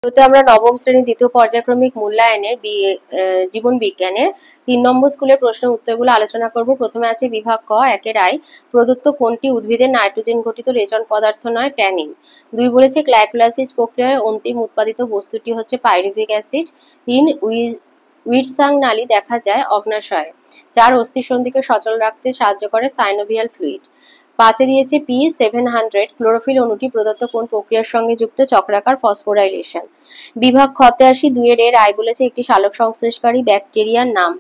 তো আমরা নবম শ্রেণীর দ্বিতীয় পর্যায়ক্রমিক মূল্যায়নের জীবন বিজ্ঞানের 3 নম্বর স্কুলের প্রশ্নের উত্তরগুলো আলোচনা করব। প্রথমে আছে বিভাগ ক, একের আই, প্রদত্ত কোনটি উদ্ভিদের নাইট্রোজেন ঘটিত রেচন পদার্থ নয়? ট্যানিন। 2 বলেছে গ্লাইকোলাইসিস প্রক্রিয়ায় অন্তিম উৎপাদিত বস্তুটি হচ্ছে পাইরুভিক অ্যাসিড। 3 উইটসাং নালী দেখা যায় অগ্নাশয়ে। 4 অস্থিসন্ধিকে সচল রাখতে সাহায্য করে সাইনোভিয়াল ফ্লুইড। 5 দিয়েছে P700 ক্লোরোফিল অণুটি প্রদত্ত কোন প্রক্রিয়ার সঙ্গে যুক্ত? চক্রাকার ফসফোরাইলেশন। বিভাগ খতে আসি, 2 এর আই বলেছে একটি সালোক সংশ্লেষকারী ব্যাকটেরিয়ার নাম।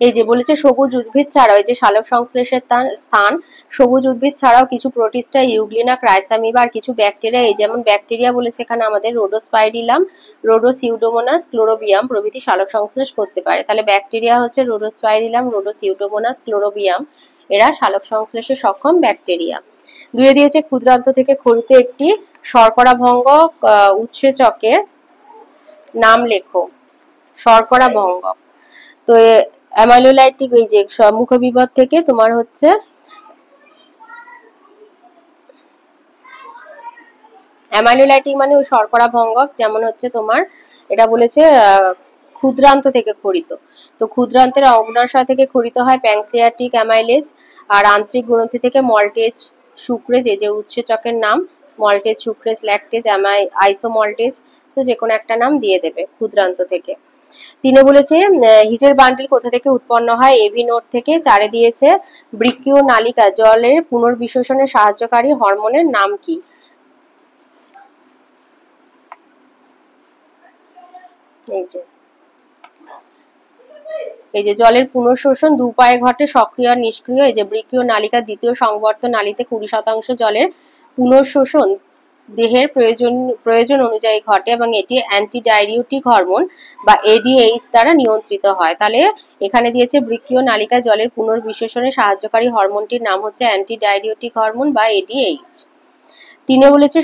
এই যে বলেছে সবুজ উদ্ভিদ ছাড়াও, এই যে সালোক সংশ্লেষের স্থান সবুজ উদ্ভিদ ছাড়াও কিছু প্রোটিস্টা, ইউগ্লিনা, ক্রাইসামিবা আর কিছু ব্যাকটেরিয়া, এই যেমন ব্যাকটেরিয়া বলেছে এখানে আমাদের রোডোস্পাইরিলাম, রোডোসিউডোমোনাস, ক্লোরোবিয়াম প্রভৃতি সালোক সংশ্লেষ করতে পারে। তাহলে ব্যাকটেরিয়া হচ্ছে রোডোস্পাইরিলাম, রোডোসিউডোমোনাস, ক্লোরোবিয়াম, এরা সালোক সংশ্লেষে সক্ষম ব্যাকটেরিয়া। 2 দিয়েছে ক্ষুদ্রান্ত থেকে খরিত একটি শর্করা ভঙ্গক উৎসেচকের নাম লেখো। শর্করা ভঙ্গক, তো অ্যামাইলোলাইটিক, এই যে মুখবিবদ থেকে তোমার হচ্ছে অ্যামাইলোলাইটিক মানে ওই শর্করা ভঙ্গক, যেমন হচ্ছে তোমার এটা বলেছে ক্ষুদ্রান্ত থেকে খরিত। তো ক্ষুদ্রান্তের অগ্নাশয় থেকে খরিত হয় প্যানক্রিয়াটিক অ্যামাইলেজ, আর আন্ত্রিক গ্রন্থি থেকে মল্টেজ, সুক্রেজ, এই যে উৎসেচকের নাম মল্টেজ, সুক্রেজ, ল্যাকটেজ, আইসোমল্টেজ, তো যে কোনো একটা নাম দিয়ে দেবে ক্ষুদ্রান্ত থেকে। 3 বলেছে হিজের বান্ডিল কোথা থেকে উৎপন্ন হয়? এভি নোড থেকে। 4 দিয়েছে বৃক্কীয় নালিকা জলের পুনর্বিশোষণে সাহায্যকারী হরমোনের নাম কি? এই যে জলের পুনঃশোষণ 2 উপায়ে ঘটে, সক্রিয় আর নিষ্ক্রিয়। এই যে বৃক্কীয় নালিকার দ্বিতীয় সংবর্ত নালীতে 20% জলের পুনঃশোষণ দেহের প্রয়োজন অনুযায়ী ঘটে এবং এটি অ্যান্টিডাইরিউটিক হরমোন বা এডিএইচ দ্বারা নিয়ন্ত্রিত হয়। তাহলে এখানে দিয়েছে বৃক্কীয় নালিকায় জলের পুনর্বিশোষণে সাহায্যকারী হরমোনটির নাম হচ্ছে অ্যান্টিডাইরিউটিক হরমোন বা এডিএইচ। 3 বলেছে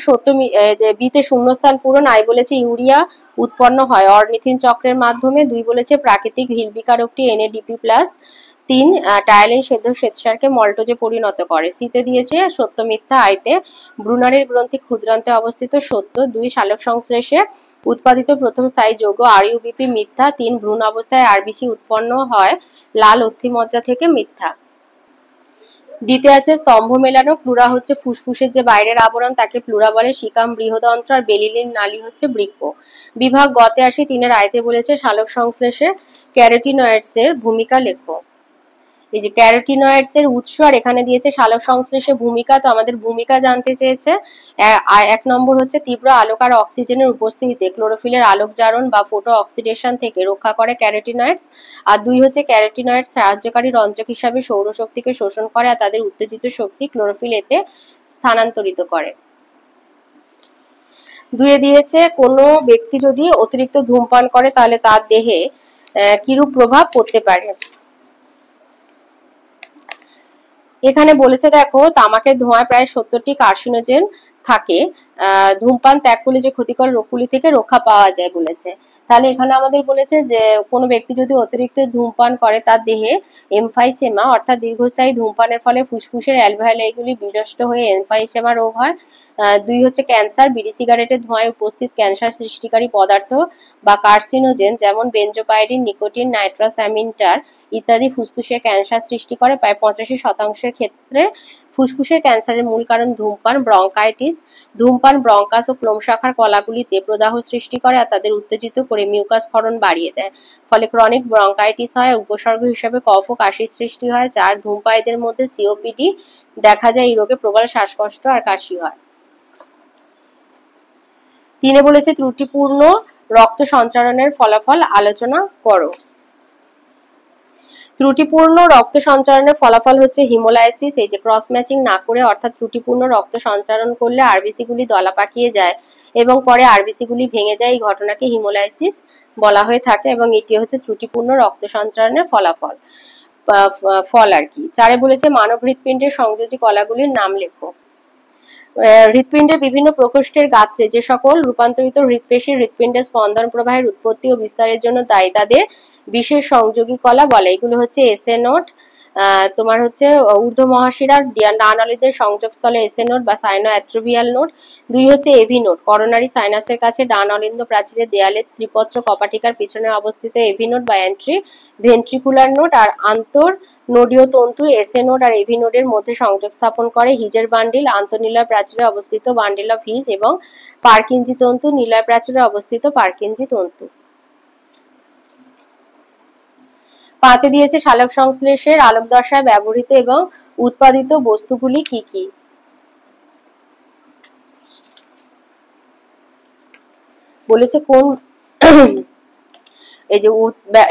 বিতে শূন্যস্থান পূরণ। আই বলেছে ইউরিয়া উৎপন্ন হয় অরনিথিন চক্রের মাধ্যমে। 2 বলেছে প্রাকৃতিক ভিলবিকারকটি NADP+। 3 টায়ালিন সেদ্ধ শ্বেতসারকে মল্টোজে পরিণত করে। সিতে দিয়েছে সত্য মিথ্যা। আইতে ব্রুনারির গ্রন্থি ক্ষুদ্রান্তে অবস্থিত, সত্য। 2 সালোক সংশ্লেষে উৎপাদিত প্রথম স্থায়ী যৌগ RUBP, মিথ্যা। 3 ভ্রূণ অবস্থায় RBC উৎপন্ন হয় লাল অস্থিমজ্জা থেকে, মিথ্যা। ডিতে আছে স্তম্ভ মেলানো। প্লুরা হচ্ছে ফুসফুসের যে বাইরের আবরণ, তাকে প্লুরা বলে। সিকাম বৃহদন্ত্র আর বেলিলিন নালী হচ্ছে বৃক্ক। বিভাগ গতে আসি, 3 আইতে বলেছে সালোক সংশ্লেষে ক্যারোটিনয়েডস এর ভূমিকা লেখো। এই যে ক্যারোটিনয়েডস এর উৎস আর এখানে দিয়েছে সালোক সংশ্লেষে ভূমিকা। তো আমাদের ভূমিকা জানতে চেয়েছে। 1 নম্বর হচ্ছে তীব্র আলোক আর অক্সিজেনের উপস্থিতিতে ক্লোরোফিলের আলোক জারণ বা ফটো অক্সিডেশন থেকে রক্ষা করে ক্যারোটিনয়েডস। আর 2 হচ্ছে ক্যারোটিনয়েডস সাহায্যকারী রঞ্জক হিসাবে সৌরশক্তিকে শোষণ করে আর তাদের উত্তেজিত শক্তি ক্লোরোফিল এতে স্থানান্তরিত করে। 2 দিয়েছে কোনো ব্যক্তি যদি অতিরিক্ত ধূমপান করে তাহলে তার দেহে কিরূপ প্রভাব পড়তে পারে। এখানে বলেছে দেখো তামাকের ধোঁয়ায় প্রায় 70টি কার্সিনোজেন থাকে। ধূমপান ত্যাগ করলে যে ক্ষতিকর রোগগুলি থেকে রক্ষা পাওয়া যায় বলেছে। তাহলে এখানে আমাদের বলেছে যে কোনো ব্যক্তি যদি অতিরিক্ত ধূমপান করে তার দেহে এমফাইসেমা অর্থাৎ দীর্ঘস্থায়ী ধূমপানের ফলে ফুসফুসের অ্যালভেওলাইগুলি বিনষ্ট হয়ে এমফাইসেমা রোগ হয়। 2 হচ্ছে ক্যান্সার। বিড়ি সিগারেটের ধোঁয়ায় উপস্থিত ক্যান্সার সৃষ্টিকারী পদার্থ বা কার্সিনোজেন যেমন বেনজোপাইরিন, নিকোটিন, নাইট্রাস অ্যামিনটার ইত্যাদি ফুসফুসের ক্যান্সার সৃষ্টি করে। প্রায় 85% ক্ষেত্রে ফুসফুসের ক্যান্সারের মূল কারণ ধূমপান। ব্রঙ্কাইটিস, ধূমপান ব্রঙ্কাস ও ক্লোম শাখার কলাগুলিতে প্রদাহ সৃষ্টি করে আর তাদের উত্তেজিত করে মিউকাস ক্ষরণ বাড়িয়ে দেয়, ফলে ক্রনিক ব্রঙ্কাইটিস হয়। উপসর্গ হিসেবে কফ ও কাশির সৃষ্টি হয়। 4 ধূমপায়ীদের মধ্যে COPD দেখা যায়। এই রোগে প্রবল শ্বাসকষ্ট আর কাশি হয়। 3 বলেছে ত্রুটিপূর্ণ রক্ত সঞ্চারণের ফলাফল আলোচনা করো। ত্রুটিপূর্ণ রক্ত সঞ্চারণের ফলাফল হচ্ছে হিমোলাইসিস। এই যে ক্রস ম্যাচিং না করে অর্থাৎ ত্রুটিপূর্ণ রক্ত সঞ্চারণ করলে আরবিসি গুলি দলা পাকিয়ে যায় এবং পরে আরবিসি গুলি ভেঙে যায়। এই ঘটনাকে হিমোলাইসিস বলা হয়ে থাকে এবং এটি হচ্ছে ত্রুটিপূর্ণ রক্ত সঞ্চারণের ফল আর কি। 4 বলেছে মানব হৃৎপিণ্ডের সংযোজী কলাগুলির নাম লেখো। হৃৎপিণ্ডের বিভিন্ন প্রকোষ্ঠের গাত্রে যে সকল রূপান্তরিত হৃৎপেশী হৃৎপিণ্ডের স্পন্দন প্রবাহের উৎপত্তি ও বিস্তারের জন্য দায়ী তাদের বিশেষ সংযোগী কলা বলে। এগুলো হচ্ছে SA নোড, তোমার হচ্ছে ঊর্ধ্ব মহাশিরার ডানালিদের সংযোগস্থলে এসএ নোড বা সাইনো অ্যাট্রোভিয়াল নোড। 2 হচ্ছে এভি নোড, করোনারি সাইনাসের কাছে ডান অলিন্দ প্রাচীরের দেয়ালে ত্রিপত্র কপাটিকার পিছনে অবস্থিত এভি নোড বা এন্ট্রি ভেন্ট্রিকুলার নোড। আর আন্তর নোডীয় তন্তু এসএ নোড আর এভি নোডের মধ্যে সংযোগ স্থাপন করে হিজের বান্ডিল, আন্তঃনিলয় প্রাচীরে অবস্থিত বান্ডিল অফ হিজ এবং পার্কিনজি তন্তু, নিলয় প্রাচীরে অবস্থিত পার্কিনজি তন্তু। 5 দিয়েছে সালোক সংশ্লেষের আলোক দশায় ব্যবহৃত এবং উৎপাদিত বস্তুগুলি কি কি। বলেছে কোন এই যে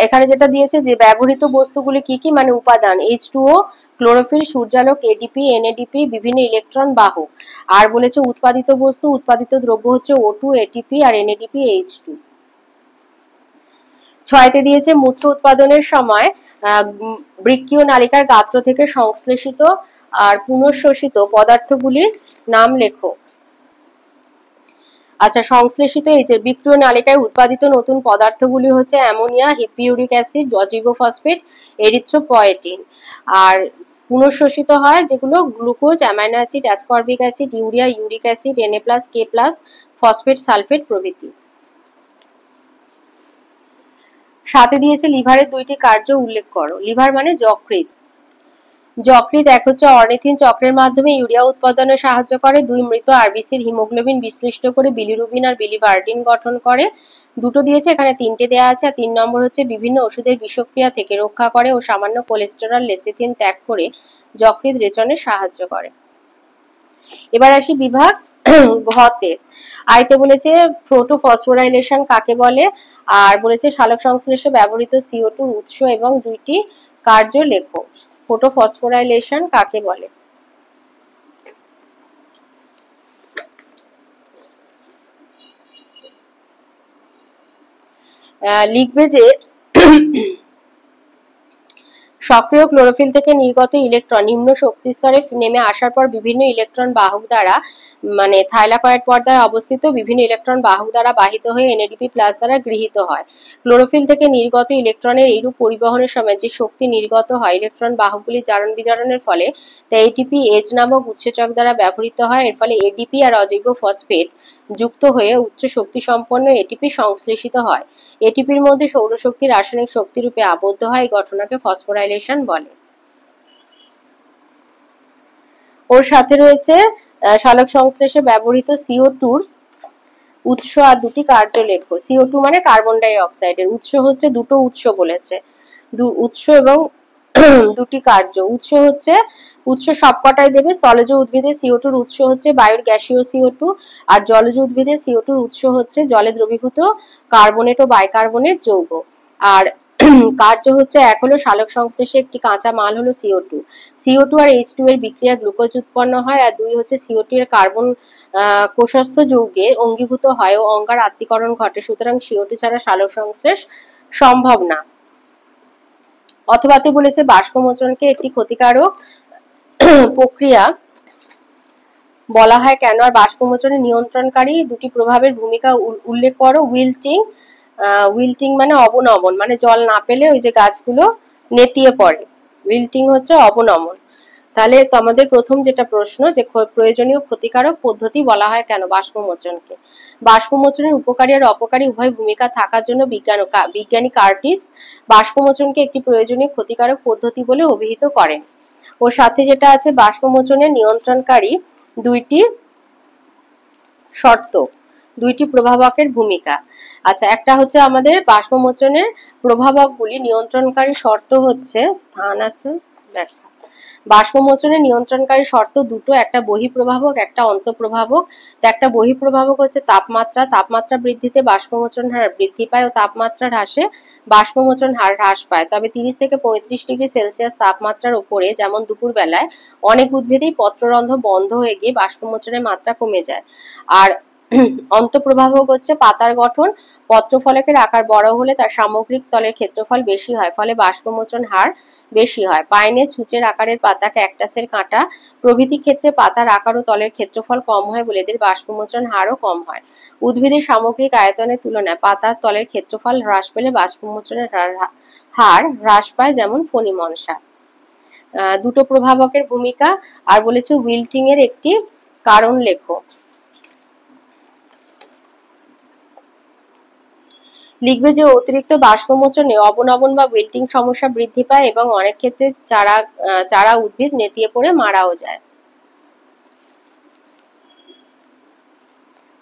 এখানে যেটা দিয়েছে যে ব্যবহৃত বস্তুগুলি কি কি, মানে উপাদান H2O, ক্লোরোফিল, সূর্যালোক, এডিপি, এনএডিপি, বিভিন্ন ইলেকট্রন বাহক। আর বলেছে উৎপাদিত বস্তু, উৎপাদিত দ্রব্য হচ্ছে O2, এটিপি আর এনএডিপি, H2। 6 দিয়েছে মূত্র উৎপাদনের সময় বৃক্কীয় নালিকার গাত্র থেকে সংশ্লেষিত আর পুনঃশোষিত পদার্থগুলির নাম লেখো। আচ্ছা, সংশ্লেষিত এই যে বিক্রিয় নালিকায় উৎপাদিত নতুন পদার্থগুলি হচ্ছে অ্যামোনিয়া, হিপিউরিক অ্যাসিড, অজৈব ফসফেট, এরিথ্রোপয়েটিন। আর পুনঃশোষিত হয় যেগুলো glucose, amino acid, ascorbic acid, urea, uric acid, Na+, K+, phosphate, sulphate প্রভৃতি। 7 দিয়েছে লিভারের 2টি কার্য উল্লেখ করো। লিভার মানে যকৃৎ। যকৃৎ 1 হচ্ছে অর্নিথিন চক্রের মাধ্যমে ইউরিয়া উৎপাদনে সাহায্য করে। 2 মৃত আরবিসির হিমোগ্লোবিন বিশ্লিষ্ট করে বিলিরুবিন আর বিলিভার্ডিন গঠন করে। 2 দিয়েছে, এখানে 3টে দেওয়া আছে। আর 3 নম্বর হচ্ছে বিভিন্ন ওষুধের বিষক্রিয়া থেকে রক্ষা করে ও সামান্য কোলেস্টেরল লেসিথিন ত্যাগ করে যকৃৎ রেচনে সাহায্য করে। এবার আসি বিভাগ ঘতে। আইতে বলেছে প্রোটোফসফোরাইলেশন কাকে বলে, আর বলেছে সালোক সংশ্লেষে ব্যবহৃত CO2 উৎস এবং 2টি কার্য লেখো। প্রোটোফসফোরাইলেশন কাকে বলে। লিখবে যে সক্রিয় ক্লোরোফিল থেকে নির্গত ইলেকট্রন নিম্ন শক্তি স্তরে নেমে আসার পর বিভিন্ন ইলেকট্রন বাহক দ্বারা মানে থাইলাকয়েড পর্দায় অবস্থিত বিভিন্ন ইলেকট্রন বাহক দ্বারা বাহিত হয়ে এনএডিপি প্লাস দ্বারা গৃহীত হয়। ক্লোরোফিল থেকে নির্গত ইলেকট্রনের এইরূপ পরিবহনের সময় যে শক্তি নির্গত হয় ইলেকট্রন বাহকগুলি জারণ বিজারণের ফলে তা এটিপি এজ নামক উৎসেচক দ্বারা ব্যবহৃত হয়। এর ফলে এডিপি আর অজৈব ফসফেট যুক্ত হয়ে উচ্চ শক্তি সম্পন্ন এটিপি সংশ্লেষিত হয়। এটিপির মধ্যে সৌরশক্তি রাসায়নিক শক্তি রূপে আবদ্ধ হয়। এই ঘটনাকে ফসফোরাইলেশন বলে। ওর সাথে রয়েছে সালোক সংশ্লেষে ব্যবহৃত CO2 উৎস আর 2টি কার্য লেখো। CO2 মানে কার্বন ডাই অক্সাইডের উৎস হচ্ছে, 2টো উৎস বলেছে, উৎস এবং 2টি কার্য। উৎস সবকটাই দেবে। স্থলজ উদ্ভিদের CO2 উৎস হচ্ছে বায়ুর গ্যাসীয় CO2 আর জলজ উদ্ভিদের CO2 উৎস হচ্ছে জলে দ্রবীভূত কার্বনেট ও বাইকার্বনেট যৌগ। আর কার্য হচ্ছে 1 হলো সালোক সংশ্লেষে একটি কাঁচা মাল হলো CO2 আর H2 এর বিক্রিয়া গ্লুকোজ উৎপন্ন হয়। আর 2 হচ্ছে CO2 এর কার্বন কোষস্থ যৌগে অঙ্গীভূত হয় ও অঙ্গার আত্তীকরণ ঘটে। সুতরাং CO2 ছাড়া সালোক সংশ্লেষ সম্ভব না। অথবাতে বলেছে বাষ্পমোচনকে একটি ক্ষতিকারক প্রক্রিয়া বলা হয় কেন, আর বাষ্পমোচনে নিয়ন্ত্রণকারী 2টি প্রভাবের ভূমিকা উল্লেখ করো। উইল্টিং মানে অবনমন, মানে জল না পেলে ওই যে গাছগুলো নেতিয়ে পড়ে, উইল্টিং হচ্ছে অবনমন। তাহলে তোমাদের প্রথম যেটা প্রশ্ন যে প্রয়োজনীয় ক্ষতিকারক পদ্ধতি বলা হয় কেন বাষ্পমোচনকে। বাষ্পমোচনের উপকারী আর অপকারী উভয় ভূমিকা থাকার জন্য বিজ্ঞানী কার্টিস বাষ্পমোচনকে একটি প্রয়োজনীয় ক্ষতিকারক পদ্ধতি বলে অভিহিত করেন। ওর সাথে যেটা আছে বাষ্পমোচনের নিয়ন্ত্রণকারী 2টি শর্ত, 2টি প্রভাবকের ভূমিকা। আচ্ছা, একটা হচ্ছে আমাদের বাষ্পমোচনের প্রভাবকগুলি নিয়ন্ত্রণকারী শর্ত হচ্ছে স্থান আছে ব্যাখ্যা। বাষ্পমোচনের নিয়ন্ত্রণকারী শর্ত 2টো, একটা বহিঃপ্রভাবক একটা অন্তঃপ্রভাবক। একটা বহিঃপ্রভাবক হচ্ছে তাপমাত্রা। তাপমাত্রা বৃদ্ধিতে বাষ্পমোচন হার বৃদ্ধি পায় ও তাপমাত্রা হ্রাসে বাষ্পমোচন হার হ্রাস পায়। তবে 30 থেকে 35 ডিগ্রি সেলসিয়াস তাপমাত্রার উপরে যেমন দুপুর বেলায় অনেক উদ্ভিদেই পত্ররন্ধ্র বন্ধ হয়ে গিয়ে বাষ্পমোচনের মাত্রা কমে যায়। আর অন্তঃপ্রভাবক হচ্ছে পাতার গঠন। পত্রফলকের আকার বড় হলে তার সামগ্রিক তলের ক্ষেত্রফল বেশি হয়, ফলে বাষ্পমোচন হার বেশি হয়। পাইনে ছুঁচের আকারের পাতা, ক্যাকটাসের কাঁটা প্রভৃতি ক্ষেত্রে পাতার আকার ও তলের ক্ষেত্রফল কম হয় বলে এদের বাষ্পমোচন হারও কম হয়। উদ্ভিদের সামগ্রিক আয়তনের তুলনায় পাতার তলের ক্ষেত্রফল হ্রাস পেলে বাষ্পমোচনের হার হ্রাস পায়, যেমন ফণিমনসা। দুটো প্রভাবকের ভূমিকা, আর বলেছে উইল্টিং এর একটি কারণ লেখো। লিখবে যে অতিরিক্ত বাষ্পমোচনে অবনবন বা উইল্টিং সমস্যা বৃদ্ধি পায় এবং অনেক ক্ষেত্রে চারা উদ্ভিদ নেতিয়ে পড়ে মারাও যায়।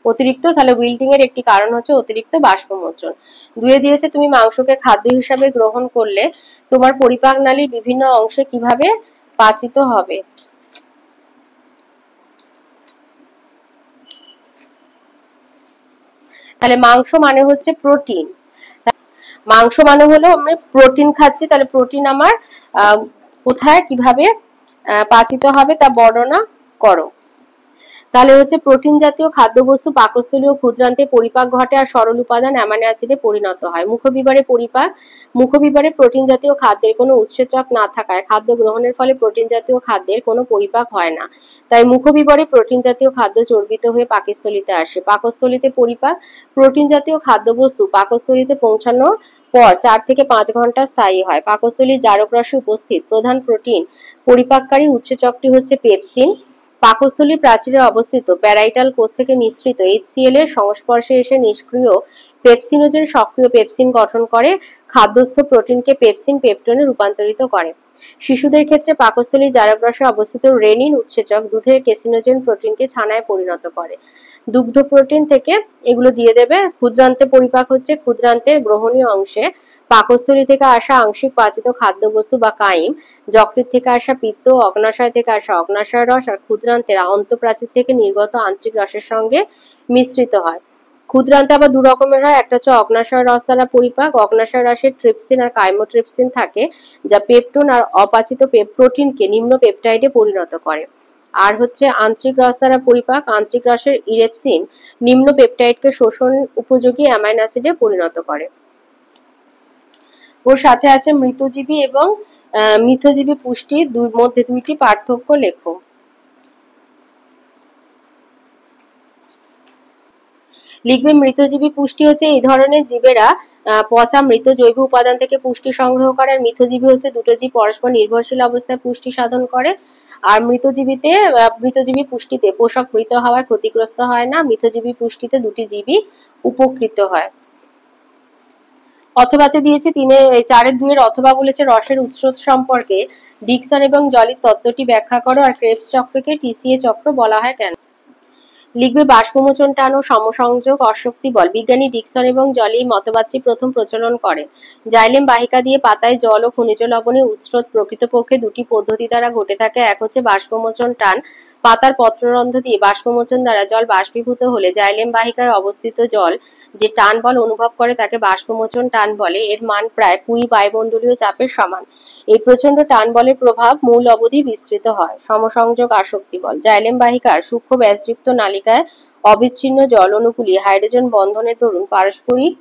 অতিরিক্ত, তাহলে উইল্টিং এর একটি কারণ হচ্ছে অতিরিক্ত বাষ্পমোচন। দুয়ে দিয়েছে তুমি মাংসকে খাদ্য হিসাবে গ্রহণ করলে তোমার পরিপাক নালীর বিভিন্ন অংশে কিভাবে পাচিত হবে। তাহলে মাংস মানে হচ্ছে প্রোটিন, মাংস মানে হলো আমি প্রোটিন খাচ্ছি, তাহলে প্রোটিন আমার কোথায় কিভাবে পাচিত হবে তা বর্ণনা করো। তাহলে হচ্ছে প্রোটিন জাতীয় খাদ্যবস্তু পাকস্থলী ও ক্ষুদ্রান্তে পরিপাক ঘটে আর সরল উপাদান অ্যামাইনো অ্যাসিডে পরিণত হয়। মুখবিবরে পরিপাক, মুখবিবরে প্রোটিন জাতীয় খাদ্যের কোনো উৎসেচক না থাকায় খাদ্য গ্রহণের ফলে প্রোটিন জাতীয় খাদ্যের কোনো পরিপাক হয় না, তাই মুখবিবরে প্রোটিন জাতীয় খাদ্য চর্বিত হয়ে পাকস্থলীতে আসে। পাকস্থলীতে পরিপাক, প্রোটিন জাতীয় খাদ্যবস্তু পাকস্থলীতে পৌঁছানোর পর 4 থেকে 5 ঘন্টা স্থায়ী হয়। পাকস্থলীর জারক রসে উপস্থিত প্রধান প্রোটিন পরিপাককারী উৎসেচকটি হচ্ছে পেপসিন। পাকস্থলীর প্রাচীরে অবস্থিত প্যারাইটাল কোষ থেকে নিঃসৃত HCl এর সংস্পর্শে এসে নিষ্ক্রিয় পেপসিনোজেন সক্রিয় পেপসিন গঠন করে খাদ্যস্থ প্রোটিনকে পেপসিন পেপটোনে রূপান্তরিত করে। শিশুদের ক্ষেত্রে পাকস্থলীর জারক রসে অবস্থিত রেনিন উৎসেচক দুধের কেসিনোজেন প্রোটিনকে ছানায় পরিণত করে। দুগ্ধ প্রোটিন থেকে এগুলো দিয়ে দেবে। ক্ষুদ্রান্তে পরিপাক হচ্ছে ক্ষুদ্রান্তের গ্রহণীয় অংশে পাকস্থলী থেকে আসা আংশিক পাচিত খাদ্যবস্তু বা কাইম, যকৃৎ থেকে আসা পিত্ত, অগ্নাশয় থেকে আসা অগ্নাশয় রস আর ক্ষুদ্রান্তের অন্তঃপ্রাচীর থেকে নির্গত আন্তরিক রসের সঙ্গে মিশ্রিত হয়। ক্ষুদ্রান্তে আবার দু রকমের হয়, একটা হচ্ছে অগ্নাশয় রস দ্বারা পরিপাক, অগ্নাশয় রসে ট্রিপসিন আর কাইমোট্রিপসিন থাকে যা পেপটোন আর অপাচিত প্রোটিনকে নিম্ন পেপটাইডে পরিণত করে। আর হচ্ছে আন্তরিক রস দ্বারা পরিপাক, আন্তরিক রসের ইরেপসিন নিম্ন পেপটাইডকে শোষণ উপযোগী অ্যামাইনো অ্যাসিডে পরিণত করে। ওর সাথে আছে মৃতজীবী এবং মিথজীবী পুষ্টির মধ্যে দুইটি পার্থক্য লেখো। লিখবে মৃতজীবী পুষ্টি হচ্ছে এই ধরনের জীবেরা পচা মৃত জৈব উপাদান থেকে পুষ্টি সংগ্রহ করে, আর মিথজীবী হচ্ছে দুটো জীব পরস্পর নির্ভরশীল অবস্থায় পুষ্টি সাধন করে। আর মৃতজীবী পুষ্টিতে পোষক মৃত হওয়ায় ক্ষতিগ্রস্ত হয় না, মিথজীবী পুষ্টিতে দুটি জীবই উপকৃত হয়। অথবাতে দিয়েছে 4-2 অথবা বলেছে রসের উৎস সম্পর্কে ডিকসন এবং জলির তত্ত্বটি ব্যাখ্যা করো, আর ক্রেবস চক্রকে TCA চক্র বলা হয় কেন। লিখবে বাষ্পমোচন টান ও সমসংযোগ অশক্তি বল। বিজ্ঞানী ডিকসন এবং জলি মতবাদটি প্রথম প্রচলন করেন। জাইলেম বাহিকা দিয়ে পাতায় জল ও খনিজ লবণের উৎস্রোত প্রকৃতপক্ষে দুটি পদ্ধতি দ্বারা ঘটে থাকে। এক হচ্ছে বাষ্পমোচন টান, পাতার পত্ররন্ধ্র দিয়ে বাষ্পমোচন দ্বারা জল বাষ্পীভূত হলে জাইলেম বাহিকায় অবস্থিত জল যে টান বল অনুভব করে তাকে বাষ্পমোচন টান বলে। এর মান প্রায় 20 বায়ুমণ্ডলীয় চাপের সমান। এই প্রচন্ড টান বলের প্রভাব মূল অবধি বিস্তৃত হয়। সমসংযোগ আসক্তি বল। জাইলেম বাহিকার সূক্ষ্ম ব্যাসযুক্ত নালিকায় অবিচ্ছিন্ন জল অণুগুলি হাইড্রোজেন বন্ধনের দরুন পারস্পরিক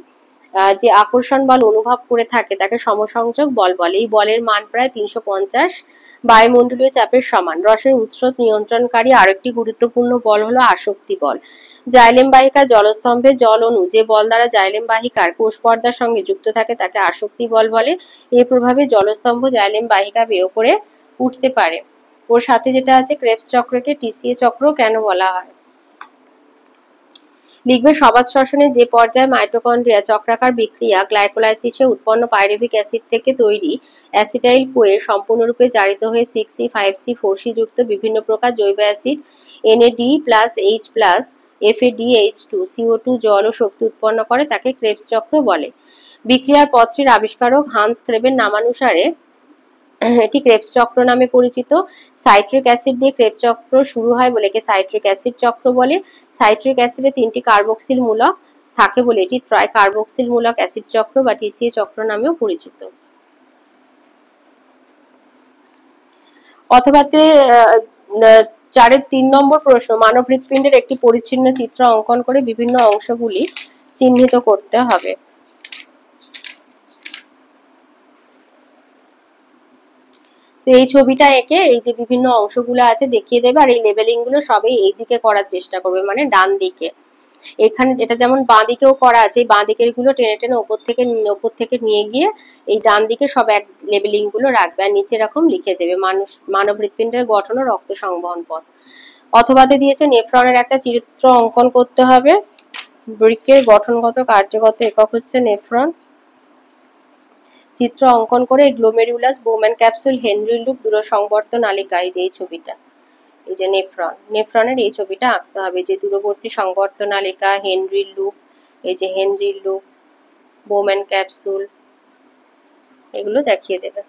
যে আকর্ষণ বল অনুভব করে থাকে তাকে সমসংযোগ বল বলে। এই বলের মান প্রায় 350 বায়ুমণ্ডলীয় চাপের সমান। রসের উৎস্রোত নিয়ন্ত্রণকারী আরেকটি গুরুত্বপূর্ণ বল হলো আসক্তি বল। জাইলেম বাহিকার জলস্তম্ভে জল অণু যে বল দ্বারা জাইলেম বাহিকার কোষ পর্দার সঙ্গে যুক্ত থাকে তাকে আসক্তি বল বলে। এই প্রভাবে জলস্তম্ভ জাইলেম বাহিকা বেয়ে করে উঠতে পারে। ওর সাথে যেটা আছে ক্রেবস চক্রকে TCA চক্র কেন বলা হয়। লিখবে সবাত শ্বসনের যে পর্যায়ে মাইটোকন্ড্রিয়া চক্রাকার বিক্রিয়া গ্লাইকোলাইসিসে উৎপন্ন পাইরুভিক অ্যাসিড থেকে তৈরি অ্যাসিটাইল কোয়ে সম্পূর্ণরূপে জারিত হয়ে 6C 5C 4C যুক্ত বিভিন্ন প্রকার জৈব অ্যাসিড NAD+H+, FADH2 CO2 জল ও শক্তি উৎপন্ন করে তাকে ক্রেবস চক্র বলে। বিক্রিয়ার পথটির আবিষ্কারক হান্স ক্রেবের নামানুসারে এটি ক্রেবস চক্র নামে পরিচিত। সাইট্রিক অ্যাসিড দিয়ে ক্রেবস চক্র শুরু হয় বলে একে সাইট্রিক অ্যাসিড চক্র বলে। সাইট্রিক অ্যাসিডে 3টি কার্বক্সিল মূলক থাকে বলে এটি ট্রাই কার্বক্সিল মূলক অ্যাসিড চক্র বা TCA চক্র নামেও পরিচিত। অথবাতে 4-3 নম্বর প্রশ্ন, মানব হৃৎপিণ্ডের একটি পরিচ্ছন্ন চিত্র অঙ্কন করে বিভিন্ন অংশগুলি চিহ্নিত করতে হবে। তো এই ছবিটা এঁকে এই যে বিভিন্ন অংশগুলো আছে দেখিয়ে দেবে, আর এই লেবেলিং গুলো সবই এই দিকে করার চেষ্টা করবে, মানে ডান দিকে। এখানে এটা যেমন বাঁ দিকেও করা আছে, বাঁ দিকের গুলো টেনে টেনে ওপর থেকে নিয়ে গিয়ে এই ডান দিকে সব এক লেবেলিং গুলো রাখবে, আর নিচে এরকম লিখে দেবে মানব হৃৎপিণ্ডের গঠন ও রক্ত সংবহন পথ। অথবাতে দিয়েছে নেফ্রনের একটা চিত্র অঙ্কন করতে হবে। বৃক্কের গঠনগত কার্যগত একক হচ্ছে নেফ্রন। চিত্র অঙ্কন করে গ্লোমেরুলাস, বোম্যান ক্যাপসুল, হেনরি লুপ, দূরসংবর্ত নালিকা, এই যে এই ছবিটা, এই যে নেফ্রনের এই ছবিটা আঁকতে হবে, যে দূরবর্তী সংবর্ত নালিকা, হেনরি লুপ, এই যে হেনরি লুপ, বোম্যান ক্যাপসুল, এগুলো দেখিয়ে দেবে।